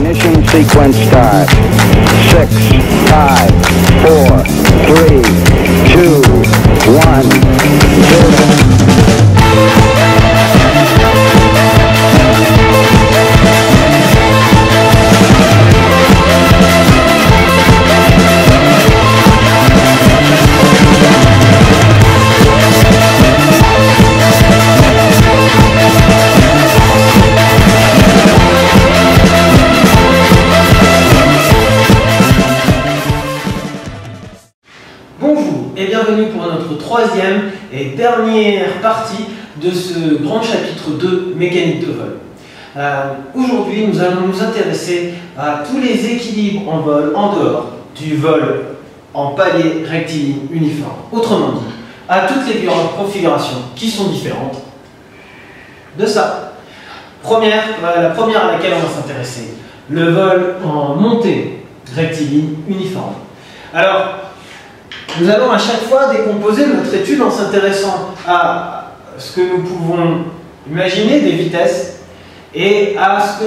Ignition sequence start. 6, 5, 4, 3, 2, 1, Bonjour et bienvenue pour notre troisième et dernière partie de ce grand chapitre 2 mécanique de vol. Aujourd'hui, nous allons nous intéresser à tous les équilibres en vol en dehors du vol en palier rectiligne uniforme. Autrement dit, à toutes les configurations qui sont différentes de ça. La première à laquelle on va s'intéresser, le vol en montée rectiligne uniforme. Alors, nous allons à chaque fois décomposer notre étude en s'intéressant à ce que nous pouvons imaginer des vitesses et à ce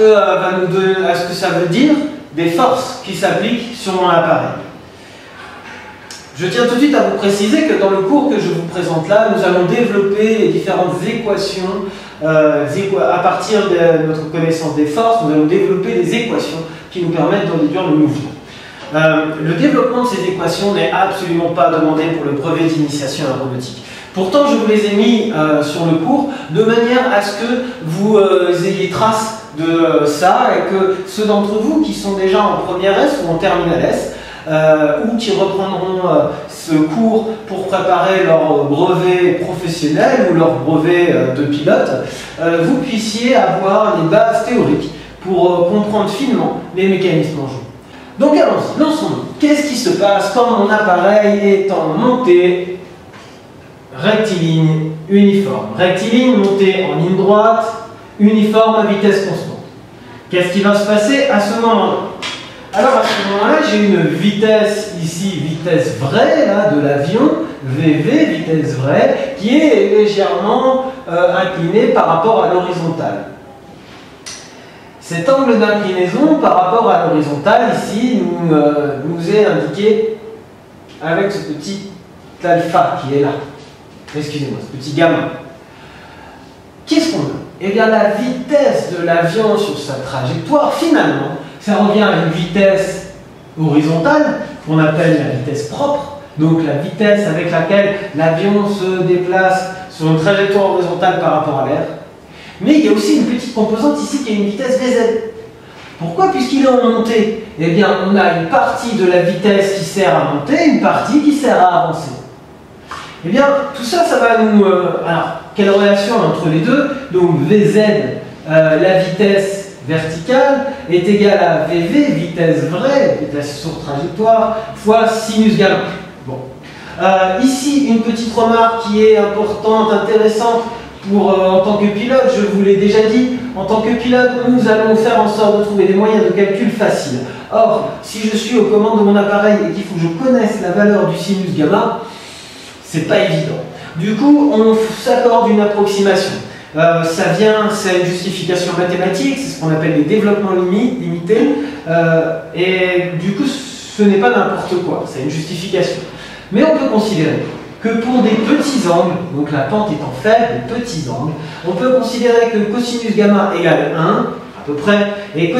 que ça veut dire des forces qui s'appliquent sur mon appareil. Je tiens tout de suite à vous préciser que dans le cours que je vous présente là, nous allons développer les différentes équations à partir de notre connaissance des forces. Nous allons développer des équations qui nous permettent de réduire le mouvement. Le développement de ces équations n'est absolument pas demandé pour le brevet d'initiation aéronautique. Pourtant, je vous les ai mis sur le cours de manière à ce que vous ayez trace de ça et que ceux d'entre vous qui sont déjà en première S ou en terminale S ou qui reprendront ce cours pour préparer leur brevet professionnel ou leur brevet de pilote, vous puissiez avoir les bases théoriques pour comprendre finement les mécanismes en jeu. Donc allons-y, lançons-nous. Qu'est-ce qui se passe quand mon appareil est en montée rectiligne uniforme? Rectiligne, montée en ligne droite, uniforme à vitesse constante. Qu'est-ce qui va se passer à ce moment-là? Alors à ce moment-là, j'ai une vitesse ici, vitesse vraie là, de l'avion, VV, vitesse vraie, qui est légèrement inclinée par rapport à l'horizontale. Cet angle d'inclinaison par rapport à l'horizontale, ici, nous est indiqué avec ce petit alpha qui est là. Excusez-moi, ce petit gamma. Qu'est-ce qu'on a? Eh bien, la vitesse de l'avion sur sa trajectoire, finalement, ça revient à une vitesse horizontale, qu'on appelle la vitesse propre. Donc, la vitesse avec laquelle l'avion se déplace sur une trajectoire horizontale par rapport à l'air. Mais il y a aussi une petite composante ici qui est une vitesse Vz. Pourquoi? Puisqu'il est en montée. Eh bien, on a une partie de la vitesse qui sert à monter, une partie qui sert à avancer. Eh bien, tout ça, ça va nous... alors, quelle relation entre les deux? Donc, Vz, la vitesse verticale, est égale à Vv, vitesse vraie, vitesse sur trajectoire, fois sinus gamma. Bon. Ici, une petite remarque qui est importante, intéressante, en tant que pilote, je vous l'ai déjà dit, en tant que pilote, nous allons faire en sorte de trouver des moyens de calcul faciles. Or, si je suis aux commandes de mon appareil et qu'il faut que je connaisse la valeur du sinus gamma, c'est pas évident. Du coup, on s'accorde une approximation. C'est une justification mathématique, c'est ce qu'on appelle les développements limités, et du coup, ce n'est pas n'importe quoi, c'est une justification. Mais on peut considérer que pour des petits angles, donc la pente étant faible, des petits angles, on peut considérer que cosinus gamma égale 1, à peu près, et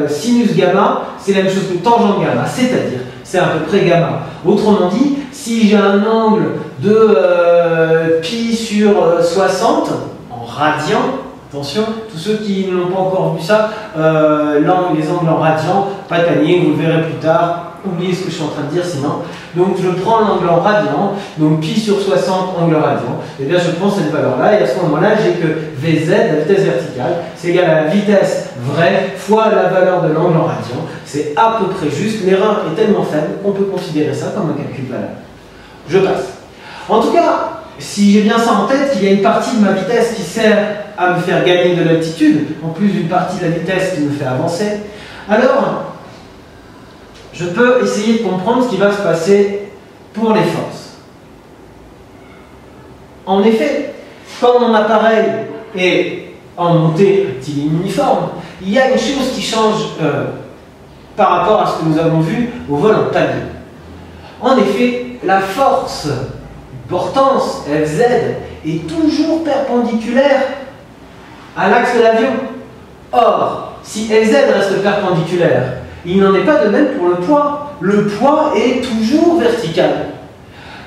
sinus gamma, c'est la même chose que tangente gamma, c'est-à-dire, c'est à peu près gamma. Autrement dit, si j'ai un angle de pi sur 60, en radian, attention, tous ceux qui n'ont pas encore vu ça, les angles en radian, pas de panique, vous le verrez plus tard. Oubliez ce que je suis en train de dire sinon. Donc je prends l'angle en radian, donc pi sur 60 angle radian, et bien je prends cette valeur-là, et à ce moment-là, j'ai que Vz, la vitesse verticale, c'est égal à la vitesse vraie fois la valeur de l'angle en radian. C'est à peu près juste, l'erreur est tellement faible qu'on peut considérer ça comme un calcul valable. Je passe. En tout cas, si j'ai bien ça en tête, qu'il y a une partie de ma vitesse qui sert à me faire gagner de l'altitude, en plus d'une partie de la vitesse qui me fait avancer, alors je peux essayer de comprendre ce qui va se passer pour les forces. En effet, quand mon appareil est en montée rectiligne uniforme, il y a une chose qui change par rapport à ce que nous avons vu au vol en palier. En effet, la force portance Fz est toujours perpendiculaire à l'axe de l'avion. Or, si Fz reste perpendiculaire, il n'en est pas de même pour le poids. Le poids est toujours vertical.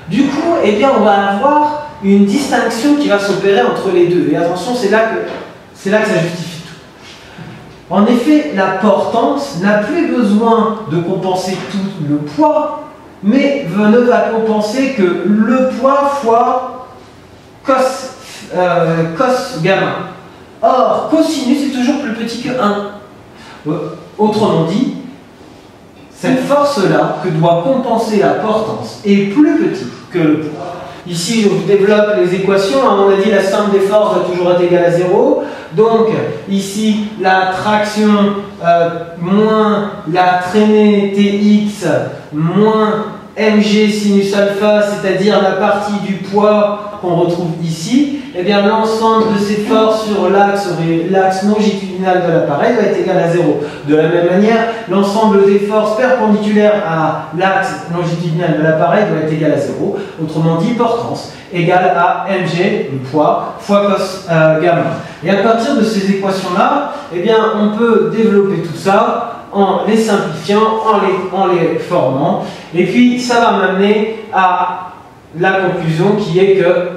Du coup, eh bien, on va avoir une distinction qui va s'opérer entre les deux. Et attention, c'est là que ça justifie tout. En effet, la portance n'a plus besoin de compenser tout le poids, mais ne va compenser que le poids fois cos gamma. Or, cosinus est toujours plus petit que 1. Autrement dit, cette force-là que doit compenser la portance est plus petite que le poids. Ici, je vous développe les équations. On a dit la somme des forces doit toujours être égale à 0. Donc, ici, la traction moins la traînée Tx moins mg sinus alpha, c'est-à-dire la partie du poids qu'on retrouve ici, eh bien l'ensemble de ces forces sur l'axe longitudinal de l'appareil va être égal à 0. De la même manière, l'ensemble des forces perpendiculaires à l'axe longitudinal de l'appareil doit être égal à 0. Autrement dit, portance égale à mg, le poids, fois cos gamma. Et à partir de ces équations-là, eh bien on peut développer tout ça en les simplifiant, en les formant. Et puis, ça va m'amener à la conclusion qui est que,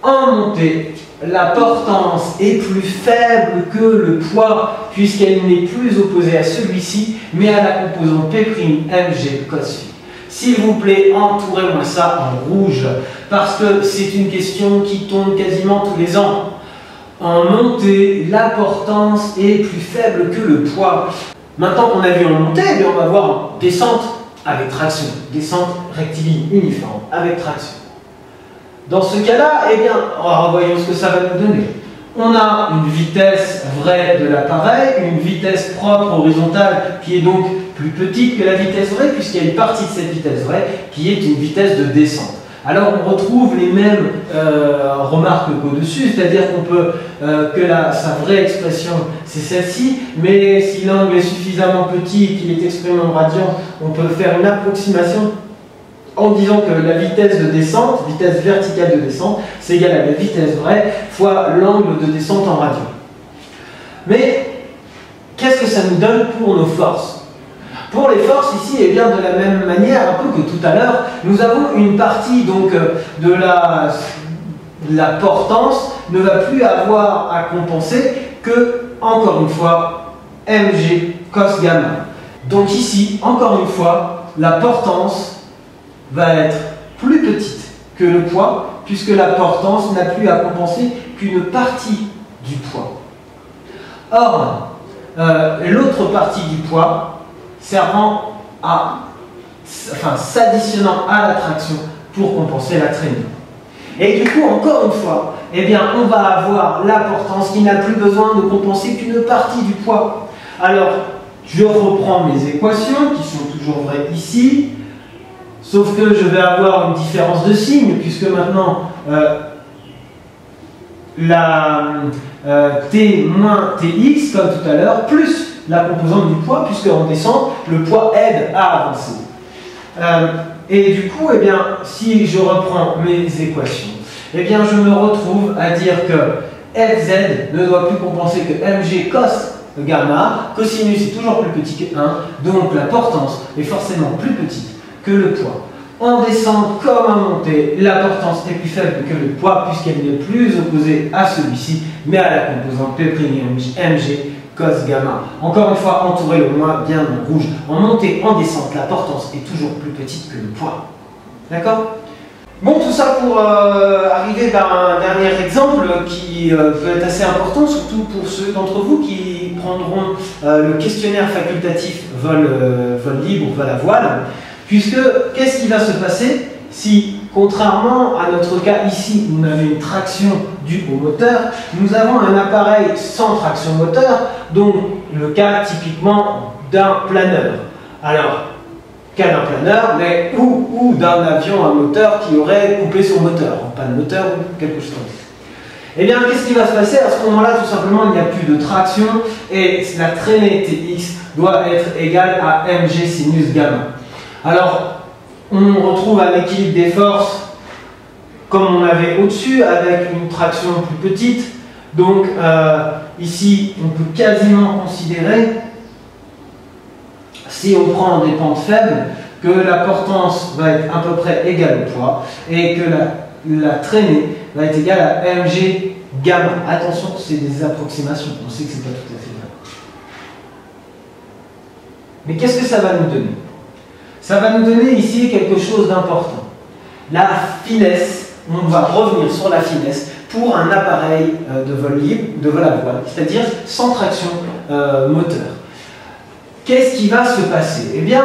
en montée, la portance est plus faible que le poids, puisqu'elle n'est plus opposée à celui-ci, mais à la composante P'Mg cos phi. S'il vous plaît, entourez-moi ça en rouge, parce que c'est une question qui tombe quasiment tous les ans. En montée, la portance est plus faible que le poids. Maintenant qu'on a vu en montée, eh bien on va voir en descente avec traction, descente rectiligne uniforme avec traction. Dans ce cas-là, eh bien, voyons ce que ça va nous donner. On a une vitesse vraie de l'appareil, une vitesse propre horizontale qui est donc plus petite que la vitesse vraie, puisqu'il y a une partie de cette vitesse vraie qui est une vitesse de descente. Alors on retrouve les mêmes remarques qu'au-dessus, c'est-à-dire qu'on peut sa vraie expression c'est celle-ci, mais si l'angle est suffisamment petit et qu'il est exprimé en radians, on peut faire une approximation en disant que la vitesse de descente, vitesse verticale de descente, c'est égal à la vitesse vraie fois l'angle de descente en radians. Mais qu'est-ce que ça nous donne pour nos forces ? Pour les forces ici, eh bien, de la même manière, un peu que tout à l'heure, nous avons une partie donc, de la portance ne va plus avoir à compenser que, encore une fois, mg cos gamma. Donc ici, encore une fois, la portance va être plus petite que le poids, puisque la portance n'a plus à compenser qu'une partie du poids. Or, l'autre partie du poids servant s'additionnant à la traction pour compenser la traînée. Et du coup, encore une fois, eh bien, on va avoir la portance qui n'a plus besoin de compenser qu'une partie du poids. Alors, je reprends mes équations qui sont toujours vraies ici, sauf que je vais avoir une différence de signe, puisque maintenant, la T moins Tx, comme tout à l'heure, plus la composante du poids, puisque en descente, le poids aide à avancer. Et du coup, eh bien, si je reprends mes équations, eh bien, je me retrouve à dire que Fz ne doit plus compenser que mg cos gamma, cosinus est toujours plus petit que 1, donc la portance est forcément plus petite que le poids. En descente comme en montée, la portance est plus faible que le poids, puisqu'elle n'est plus opposée à celui-ci, mais à la composante P'Mg cos gamma. Encore une fois, entourez-le-moi bien en rouge. En montée, en descente, la portance est toujours plus petite que le poids. D'accord ? Bon, tout ça pour arriver vers un dernier exemple qui peut être assez important, surtout pour ceux d'entre vous qui prendront le questionnaire facultatif vol libre ou vol à voile. Puisque, qu'est-ce qui va se passer si, contrairement à notre cas ici, où on avait une traction due au moteur, nous avons un appareil sans traction moteur, donc le cas typiquement d'un planeur. Alors, cas d'un planeur, mais ou d'un avion à moteur qui aurait coupé son moteur, en panne moteur ou quelque chose comme ça. Eh bien, qu'est-ce qui va se passer? À ce moment-là, tout simplement, il n'y a plus de traction et la traînée Tx doit être égale à mg sinus gamma. Alors, on retrouve un équilibre des forces comme on avait au-dessus, avec une traction plus petite. Donc, ici, on peut quasiment considérer, si on prend des pentes faibles, que la portance va être à peu près égale au poids et que la traînée va être égale à mg gamma. Attention, c'est des approximations, on sait que c'est pas tout à fait vrai. Mais qu'est-ce que ça va nous donner? Ça va nous donner ici quelque chose d'important. La finesse, on va revenir sur la finesse pour un appareil de vol libre, de vol à voile, c'est-à-dire sans traction moteur. Qu'est-ce qui va se passer? Eh bien,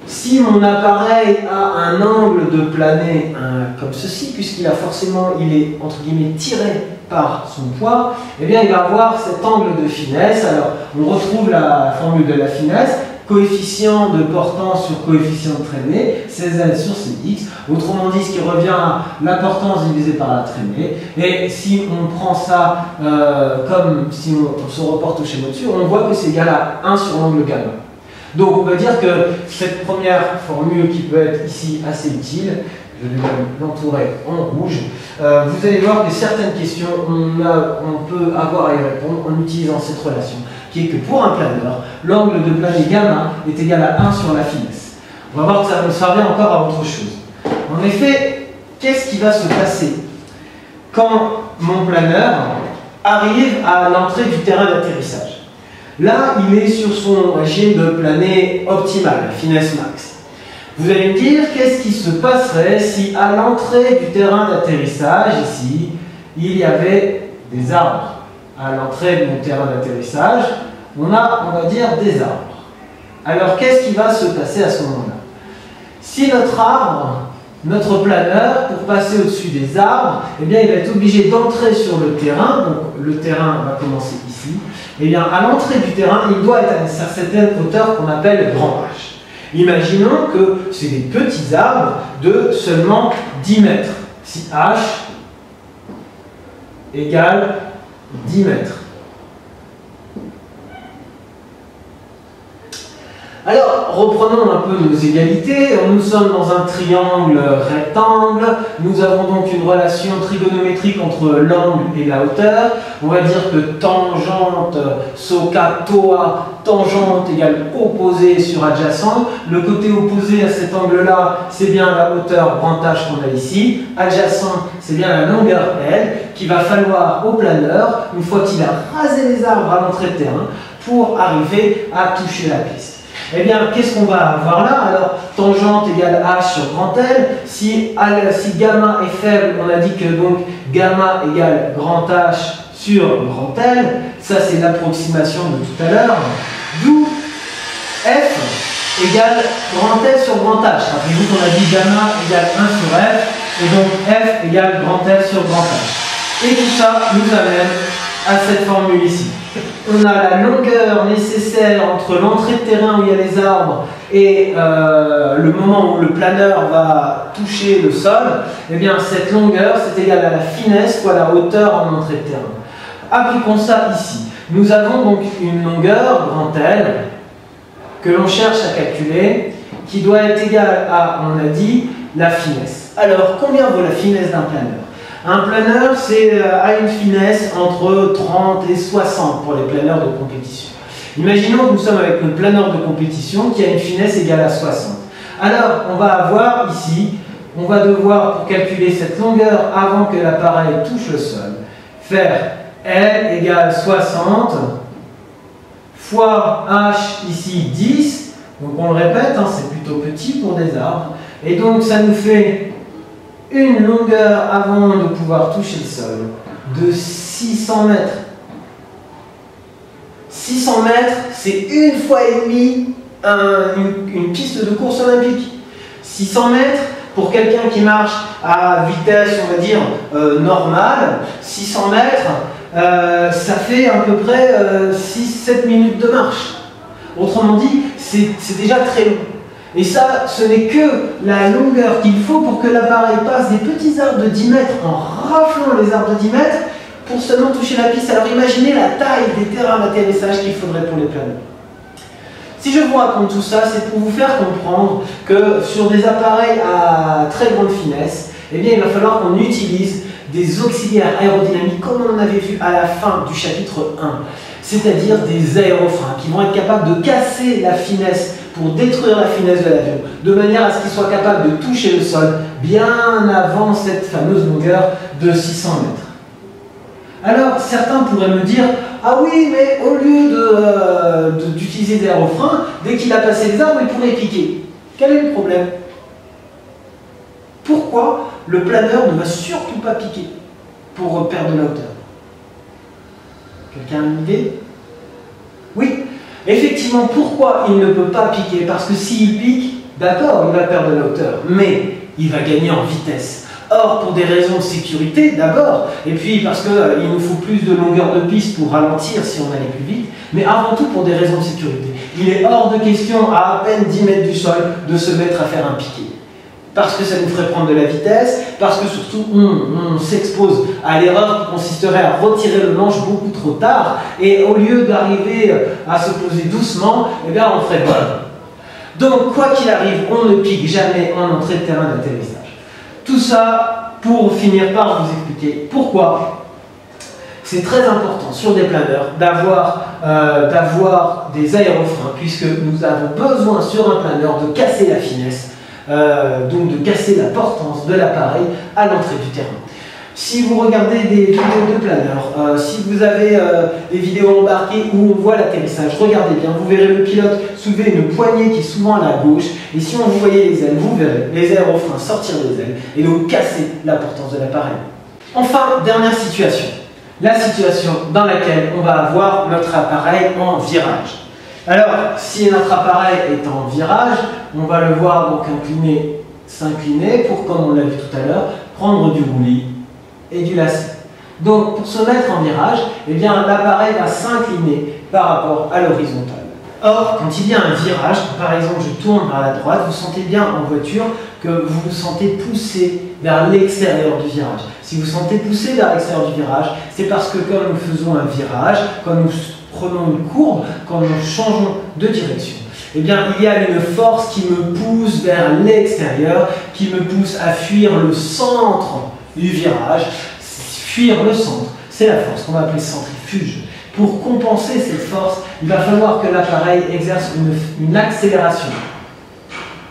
si mon appareil a un angle de planée comme ceci, puisqu'il a forcément, il est entre guillemets tiré par son poids, eh bien il va avoir cet angle de finesse. Alors on retrouve la formule de la finesse, coefficient de portance sur coefficient de traînée, Cz sur Cx, autrement dit ce qui revient à la portance divisée par la traînée. Et si on prend ça comme si on se reporte au schéma dessus, on voit que c'est égal à 1 sur l'angle gamma. Donc on va dire que cette première formule qui peut être ici assez utile, je vais l'entourer en rouge, vous allez voir que certaines questions, on peut avoir à y répondre en utilisant cette relation, qui est que pour un planeur, l'angle de planée gamma est égal à 1 sur la finesse. On va voir que ça va nous servir encore à autre chose. En effet, qu'est-ce qui va se passer quand mon planeur arrive à l'entrée du terrain d'atterrissage? Là, il est sur son régime de planée optimale, finesse max. Vous allez me dire, qu'est-ce qui se passerait si à l'entrée du terrain d'atterrissage, ici, il y avait des arbres? À l'entrée de mon terrain d'atterrissage, on va dire, des arbres. Alors, qu'est-ce qui va se passer à ce moment-là? Si notre arbre, notre planeur, pour passer au-dessus des arbres, eh bien, il va être obligé d'entrer sur le terrain, donc le terrain va commencer ici. Eh bien, à l'entrée du terrain, il doit être à une certaine hauteur qu'on appelle grand H. Imaginons que c'est des petits arbres de seulement 10 mètres. Si H égale 10 mètres. Alors, reprenons un peu nos égalités. Nous sommes dans un triangle rectangle. Nous avons donc une relation trigonométrique entre l'angle et la hauteur. On va dire que tangente, SOHCA, TOA, tangente égale opposé sur adjacent. Le côté opposé à cet angle-là, c'est bien la hauteur grand H qu'on a ici. Adjacent, c'est bien la longueur L qu'il va falloir au planeur, une fois qu'il a rasé les arbres à l'entrée de terrain, pour arriver à toucher la piste. Eh bien, qu'est-ce qu'on va avoir là? Alors, tangente égale H sur grand L. Si gamma est faible, on a dit que donc gamma égale grand H sur grand L. Ça, c'est l'approximation de tout à l'heure. D'où F égale grand L sur grand H. Rappelez-vous qu'on a dit gamma égale 1 sur F. Et donc, F égale grand L sur grand H. Et tout ça nous amène à cette formule ici. On a la longueur nécessaire entre l'entrée de terrain où il y a les arbres et le moment où le planeur va toucher le sol. Eh bien, cette longueur, c'est égal à la finesse fois la hauteur en entrée de terrain. Appliquons ça ici. Nous avons donc une longueur, grand L, que l'on cherche à calculer, qui doit être égale à, on a dit, la finesse. Alors, combien vaut la finesse d'un planeur? Un planeur, a une finesse entre 30 et 60 pour les planeurs de compétition. Imaginons que nous sommes avec notre planeur de compétition qui a une finesse égale à 60. Alors, on va avoir ici, on va devoir, pour calculer cette longueur avant que l'appareil touche le sol, faire L égale 60 fois H ici 10. Donc on le répète, hein, c'est plutôt petit pour des arbres. Et donc ça nous fait une longueur avant de pouvoir toucher le sol de 600 mètres. 600 mètres, c'est une fois et demie une piste de course olympique. 600 mètres, pour quelqu'un qui marche à vitesse, on va dire, normale, 600 mètres, ça fait à peu près 6-7 minutes de marche. Autrement dit, c'est déjà très long. Et ça, ce n'est que la longueur qu'il faut pour que l'appareil passe des petits arbres de 10 mètres en raflant les arbres de 10 mètres pour seulement toucher la piste. Alors imaginez la taille des terrains d'atterrissage qu'il faudrait pour les planeurs. Si je vous raconte tout ça, c'est pour vous faire comprendre que sur des appareils à très grande finesse, eh bien, il va falloir qu'on utilise des auxiliaires aérodynamiques comme on en avait vu à la fin du chapitre 1, c'est-à-dire des aérofreins qui vont être capables de casser la finesse pour détruire la finesse de l'avion, de manière à ce qu'il soit capable de toucher le sol bien avant cette fameuse longueur de 600 mètres. Alors, certains pourraient me dire « Ah oui, mais au lieu d'utiliser des aérofreins, dès qu'il a passé les arbres, il pourrait piquer. » Quel est le problème? Pourquoi le planeur ne va surtout pas piquer pour perdre de la hauteur? Quelqu'un a une idée? Oui, effectivement, pourquoi il ne peut pas piquer? Parce que s'il pique, d'accord, il va perdre de la hauteur, mais il va gagner en vitesse. Or, pour des raisons de sécurité, d'abord, et puis parce qu'il nous faut plus de longueur de piste pour ralentir si on allait plus vite, mais avant tout pour des raisons de sécurité. Il est hors de question, à peine 10 mètres du sol, de se mettre à faire un piqué. Parce que ça nous ferait prendre de la vitesse, parce que surtout on s'expose à l'erreur qui consisterait à retirer le manche beaucoup trop tard, et au lieu d'arriver à se poser doucement, eh bien on ferait bon. Donc quoi qu'il arrive, on ne pique jamais en entrée de terrain d'atterrissage. Tout ça pour finir par vous expliquer pourquoi c'est très important sur des planeurs d'avoir des aérofreins, puisque nous avons besoin sur un planeur de casser la finesse, donc de casser la portance de l'appareil à l'entrée du terrain. Si vous regardez des vidéos de planeurs, si vous avez des vidéos embarquées où on voit l'atterrissage, regardez bien, vous verrez le pilote soulever une poignée qui est souvent à la gauche, et si on voyait les ailes, vous verrez les aérofreins sortir des ailes et donc casser la portance de l'appareil. Enfin, dernière situation, la situation dans laquelle on va avoir notre appareil en virage. Alors, si notre appareil est en virage, on va le voir donc s'incliner pour, comme on l'a vu tout à l'heure, prendre du roulis et du lacet. Donc, pour se mettre en virage, eh bien, l'appareil va s'incliner par rapport à l'horizontale. Or, quand il y a un virage, par exemple, je tourne vers la droite, vous sentez bien en voiture que vous vous sentez poussé vers l'extérieur du virage. Si vous sentez poussé vers l'extérieur du virage, c'est parce que quand nous faisons un virage, quand nous prenons une courbe, quand nous changeons de direction, eh bien, il y a une force qui me pousse vers l'extérieur, qui me pousse à fuir le centre du virage. Fuir le centre, c'est la force qu'on va appeler centrifuge. Pour compenser cette force, il va falloir que l'appareil exerce une accélération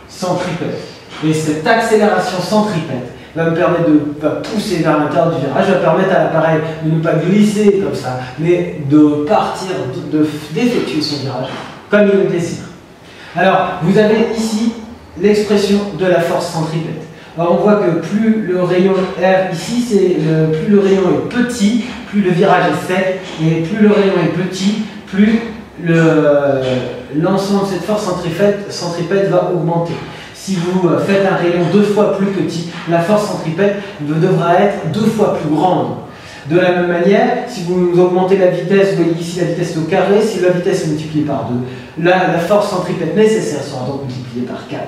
centripète. Et cette accélération centripète va me permettre de pousser vers l'intérieur du virage, va permettre à l'appareil de ne pas glisser comme ça, mais de partir, d'effectuer son virage comme il le désire. Alors, vous avez ici l'expression de la force centripète. Alors, on voit que plus le rayon R ici, plus le rayon est petit, plus le virage est sec, et plus le rayon est petit, plus l'ensemble de cette force centripète va augmenter. Si vous faites un rayon 2 fois plus petit, la force centripète devra être 2 fois plus grande. De la même manière, si vous augmentez la vitesse, vous voyez ici la vitesse est au carré, si la vitesse est multipliée par 2, la force centripète nécessaire sera donc multipliée par 4.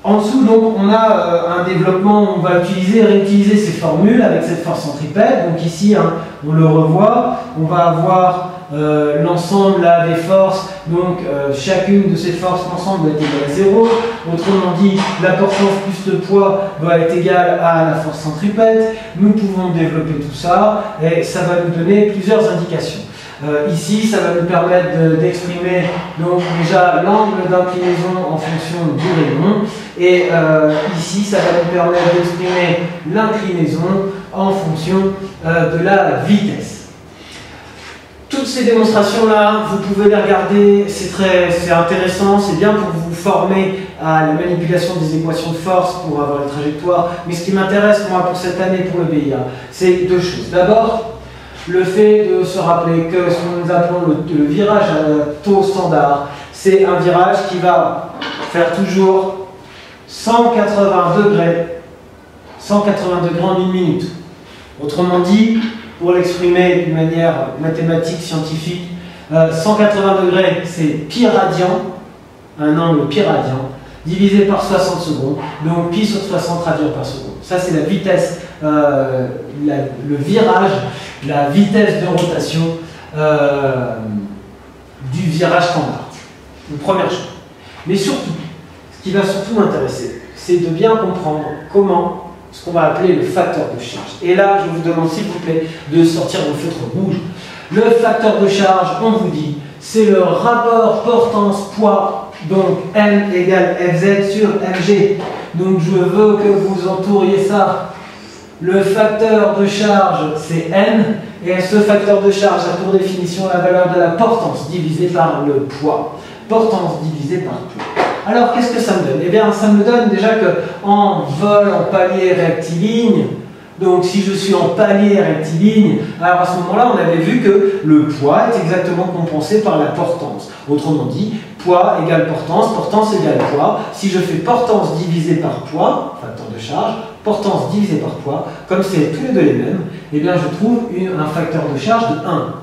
En dessous, donc, on a un développement, on va réutiliser ces formules avec cette force centripète. Donc ici, on le revoit, on va avoir l'ensemble des forces, donc chacune de ces forces, l'ensemble doit être égal à 0. Autrement dit, la portance plus le poids doit être égal à la force centripète. Nous pouvons développer tout ça et ça va nous donner plusieurs indications. Ici, ça va nous permettre d'exprimer donc déjà l'angle d'inclinaison en fonction du rayon. Et ici, ça va nous permettre d'exprimer l'inclinaison en fonction de la vitesse. Toutes ces démonstrations-là, vous pouvez les regarder, c'est intéressant, c'est bien pour vous former à la manipulation des équations de force pour avoir les trajectoires. Mais ce qui m'intéresse, moi, pour cette année, pour le BIA, c'est deux choses. D'abord, le fait de se rappeler que ce que nous appelons le virage à taux standard, c'est un virage qui va faire toujours 180 degrés en une minute. Autrement dit, pour l'exprimer d'une manière mathématique, scientifique, 180 degrés c'est pi radian, un angle pi radian, divisé par 60 secondes, donc pi sur 60 radians par seconde. Ça, c'est la vitesse, le virage, la vitesse de rotation du virage standard. Une première chose. Mais surtout, ce qui va surtout m'intéresser, c'est de bien comprendre comment, ce qu'on va appeler le facteur de charge. Et là, je vous demande s'il vous plaît de sortir vos feutres rouges. Le facteur de charge, on vous dit, c'est le rapport portance-poids, donc M égale Fz sur Mg. Donc je veux que vous entouriez ça. Le facteur de charge, c'est N, et ce facteur de charge a pour définition la valeur de la portance divisée par le poids. Portance divisée par poids. Alors qu'est-ce que ça me donne? Eh bien, ça me donne déjà que en vol, en palier rectiligne, donc si je suis en palier rectiligne, alors à ce moment-là, on avait vu que le poids est exactement compensé par la portance. Autrement dit, poids égale portance, portance égale poids. Si je fais portance divisée par poids, facteur de charge, portance divisée par poids, comme c'est tous les deux les mêmes, eh bien je trouve un facteur de charge de 1.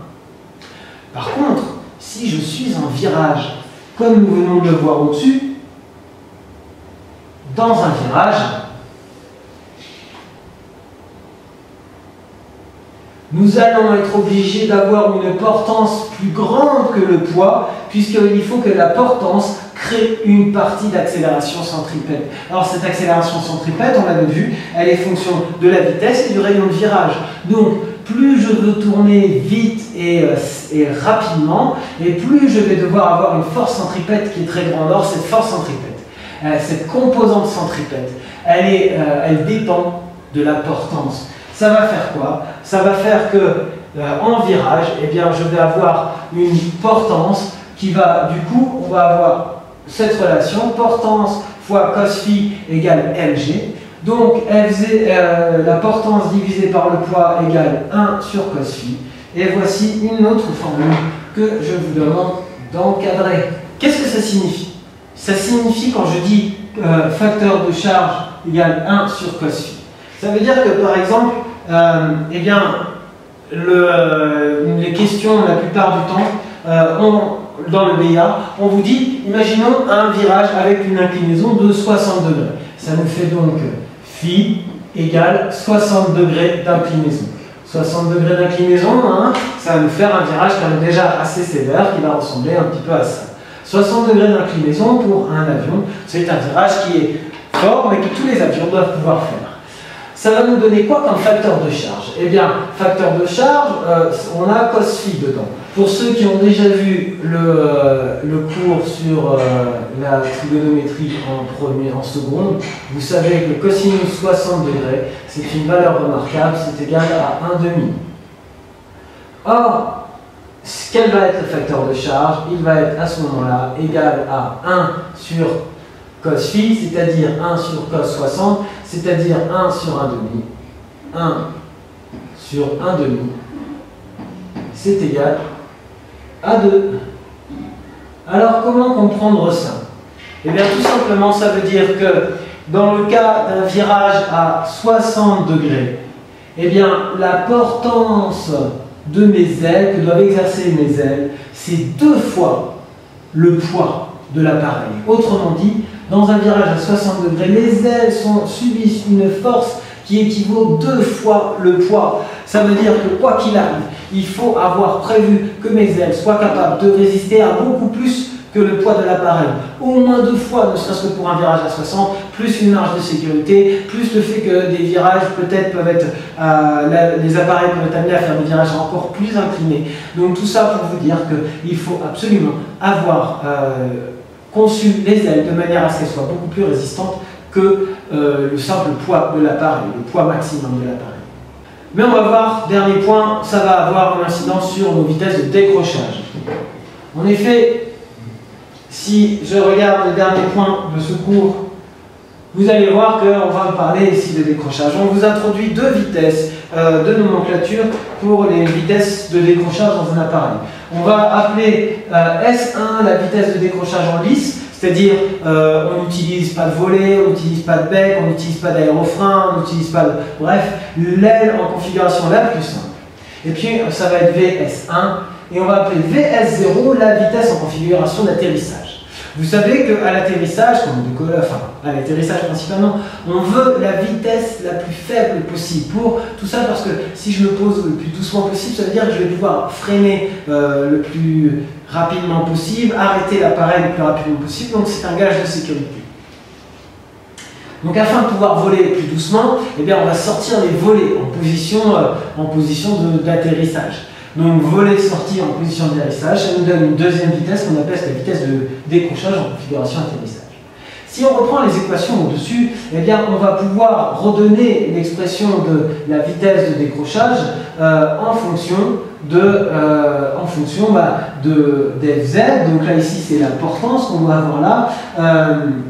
Par contre, si je suis en virage, comme nous venons de le voir au-dessus, dans un virage, nous allons être obligés d'avoir une portance plus grande que le poids, puisqu'il faut que la portance crée une partie d'accélération centripète. Alors cette accélération centripète, on l'avait vu, elle est fonction de la vitesse et du rayon de virage. Donc plus je veux tourner vite et rapidement, et plus je vais devoir avoir une force centripète qui est très grande. Or cette force centripète, cette composante centripète, elle dépend de la portance. Ça va faire quoi? Ça va faire que en virage, eh bien, je vais avoir une portance qui va, du coup, on va avoir cette relation, portance fois cos phi égale mg. Donc, la portance divisée par le poids égale 1 sur cos phi. Et voici une autre formule que je vous demande d'encadrer. Qu'est-ce que ça signifie? Ça signifie quand je dis facteur de charge égale 1 sur cos phi. Ça veut dire que, par exemple, eh bien, les questions, la plupart du temps, dans le BA, on vous dit, imaginons un virage avec une inclinaison de 60 degrés. Ça nous fait donc phi égale 60 degrés d'inclinaison. 60 degrés d'inclinaison, hein, ça va nous faire un virage quand même déjà assez sévère qui va ressembler un petit peu à ça. 60 degrés d'inclinaison pour un avion, c'est un virage qui est fort mais que tous les avions doivent pouvoir faire. Ça va nous donner quoi comme facteur de charge? Eh bien, facteur de charge, on a cos phi dedans. Pour ceux qui ont déjà vu le cours sur la trigonométrie en seconde, vous savez que le cosinus 60 degrés, c'est une valeur remarquable, c'est égal à 1,5. Or, quel va être le facteur de charge? Il va être à ce moment-là égal à 1 sur cos phi, c'est-à-dire 1 sur cos 60, c'est-à-dire 1 sur 1,5. 1 sur 1,5, c'est égal à 2. Alors, comment comprendre ça? Eh bien, tout simplement, ça veut dire que dans le cas d'un virage à 60 degrés, eh bien, la portance de mes ailes, que doivent exercer mes ailes, c'est 2 fois le poids de l'appareil. Autrement dit, dans un virage à 60 degrés, les ailes subissent une force qui équivaut 2 fois le poids. Ça veut dire que quoi qu'il arrive, il faut avoir prévu que mes ailes soient capables de résister à beaucoup plus que le poids de l'appareil. Au moins 2 fois, ne serait-ce que pour un virage à 60, plus une marge de sécurité, plus le fait que des virages peut-être peuvent être, les appareils peuvent être amenés à faire des virages encore plus inclinés. Donc tout ça pour vous dire qu'il faut absolument avoir conçu les ailes de manière à ce qu'elles soient beaucoup plus résistantes que le simple poids de l'appareil, le poids maximum de l'appareil. Mais on va voir, dernier point, ça va avoir une incidence sur nos vitesses de décrochage. En effet, si je regarde le dernier point de ce cours, vous allez voir qu'on va parler ici de décrochage. On vous introduit 2 vitesses de nomenclature pour les vitesses de décrochage dans un appareil. On va appeler S1 la vitesse de décrochage en lice, c'est-à-dire on n'utilise pas de volet, on n'utilise pas de bec, on n'utilise pas d'aérofrein, on n'utilise pas de... Bref, l'aile en configuration la plus simple. Et puis ça va être VS1 et on va appeler VS0 la vitesse en configuration d'atterrissage. Vous savez qu'à l'atterrissage, à l'atterrissage principalement, on veut la vitesse la plus faible possible. Pour tout ça, parce que si je me pose le plus doucement possible, ça veut dire que je vais pouvoir freiner le plus rapidement possible, arrêter l'appareil le plus rapidement possible, donc c'est un gage de sécurité. Donc afin de pouvoir voler plus doucement, eh bien, on va sortir les volets en position d'atterrissage. Donc volet-sortie en position d'atterrissage, ça nous donne une deuxième vitesse qu'on appelle la vitesse de décrochage en configuration atterrissage. Si on reprend les équations au-dessus, eh bien, on va pouvoir redonner l'expression de la vitesse de décrochage en fonction d'Fz. Donc là, ici, c'est la portance qu'on doit avoir là.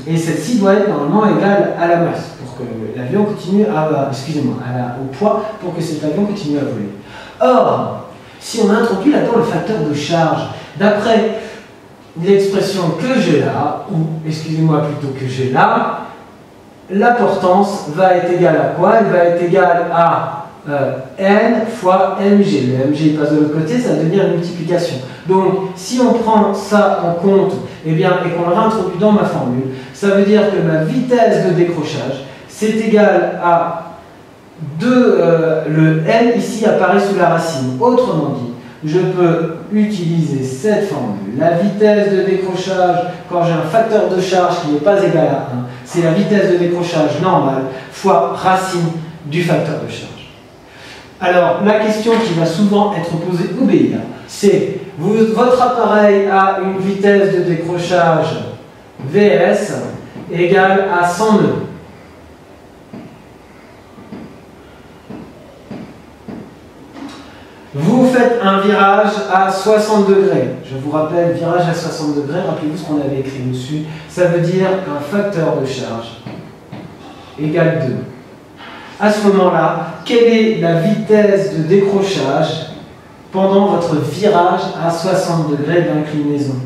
Et celle-ci doit être normalement égale à la masse pour que l'avion continue au poids pour que cet avion continue à voler. Or, si on introduit là-dedans le facteur de charge, d'après l'expression que j'ai là, ou excusez-moi plutôt que j'ai là, la portance va être égale à quoi? Elle va être égale à N fois mg. Le mg passe de l'autre côté, ça va devenir une multiplication. Donc, si on prend ça en compte et qu'on le réintroduit dans ma formule, ça veut dire que ma vitesse de décrochage, c'est égal à le n ici apparaît sous la racine. Autrement dit, je peux utiliser cette formule. La vitesse de décrochage, quand j'ai un facteur de charge qui n'est pas égal à 1, c'est la vitesse de décrochage normale fois racine du facteur de charge. Alors, la question qui va souvent être posée au BIA, c'est votre appareil a une vitesse de décrochage VS égale à 100 nœuds. Vous faites un virage à 60 degrés. Je vous rappelle, virage à 60 degrés, rappelez-vous ce qu'on avait écrit dessus. Ça veut dire un facteur de charge égale 2. À ce moment-là, quelle est la vitesse de décrochage pendant votre virage à 60 degrés d'inclinaison?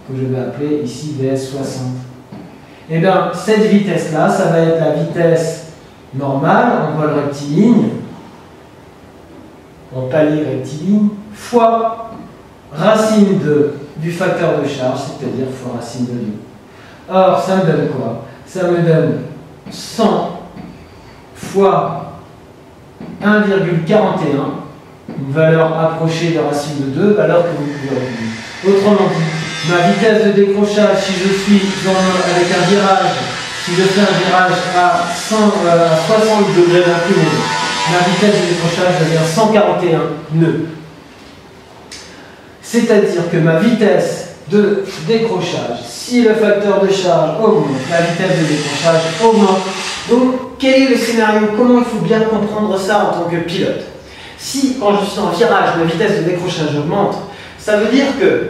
Que je vais appeler ici VS60. Eh bien, cette vitesse-là, ça va être la vitesse normale en vol rectiligne, en palier rectiligne, fois racine du facteur de charge, c'est-à-dire fois racine de 2. Or, ça me donne quoi? Ça me donne 100 fois 1,41, une valeur approchée de racine de 2, valeur que vous pouvez retrouver. Autrement dit, ma vitesse de décrochage, si je suis avec un virage, si je fais un virage à 60 degrés d'inclinaison, ma vitesse de décrochage devient 141 nœuds. C'est-à-dire que ma vitesse de décrochage, si le facteur de charge augmente, la vitesse de décrochage augmente. Donc, quel est le scénario? Comment il faut bien comprendre ça en tant que pilote? Si, quand je suis en virage, ma vitesse de décrochage augmente, ça veut dire que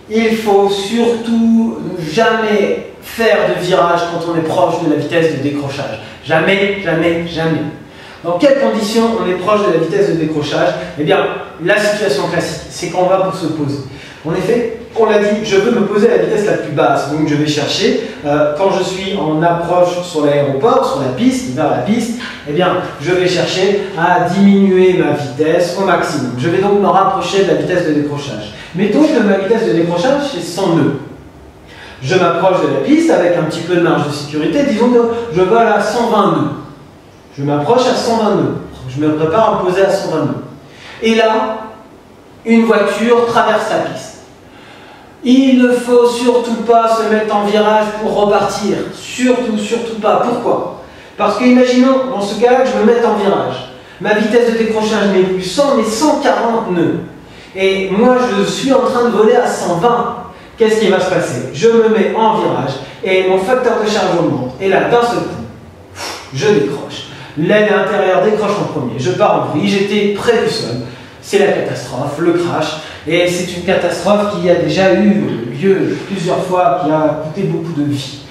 il faut surtout jamais faire de virage quand on est proche de la vitesse de décrochage. Jamais, jamais, jamais. Dans quelles conditions on est proche de la vitesse de décrochage? Eh bien, la situation classique, c'est qu'on va pour se poser. En effet, on l'a dit, je veux me poser à la vitesse la plus basse. Donc je vais chercher, quand je suis en approche sur l'aéroport, sur la piste, vers la piste, eh bien, je vais chercher à diminuer ma vitesse au maximum. Je vais donc me rapprocher de la vitesse de décrochage. Mettons que ma vitesse de décrochage, c'est 100 nœuds. Je m'approche de la piste avec un petit peu de marge de sécurité. Disons que je vole à 120 nœuds. Je m'approche à 120 nœuds. Je me prépare à me poser à 120 nœuds. Et là, une voiture traverse la piste. Il ne faut surtout pas se mettre en virage pour repartir. Surtout, surtout pas. Pourquoi? Parce que, imaginons, dans ce cas, je me mette en virage. Ma vitesse de décrochage n'est plus 100, mais 140 nœuds. Et moi, je suis en train de voler à 120. Qu'est-ce qui va se passer? Je me mets en virage et mon facteur de charge augmente. Et là, d'un seul coup, je décroche. L'aile intérieure décroche en premier. Je pars en vrille. J'étais près du sol. C'est la catastrophe, le crash. Et c'est une catastrophe qui a déjà eu lieu plusieurs fois, qui a coûté beaucoup de vies.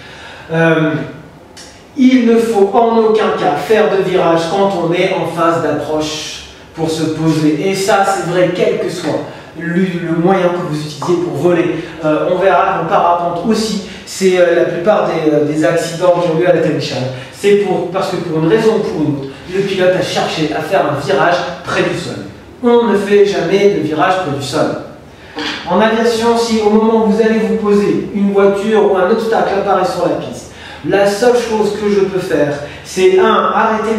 Il ne faut en aucun cas faire de virage quand on est en phase d'approche pour se poser. Et ça, c'est vrai, quel que soit le moyen que vous utilisez pour voler. On verra qu'en parapente aussi, c'est la plupart des accidents qui ont lieu à l'atterrissage. C'est parce que pour une raison ou pour une autre, le pilote a cherché à faire un virage près du sol. On ne fait jamais de virage près du sol. En aviation, si au moment où vous allez vous poser, une voiture ou un obstacle apparaît sur la piste, la seule chose que je peux faire, c'est arrêter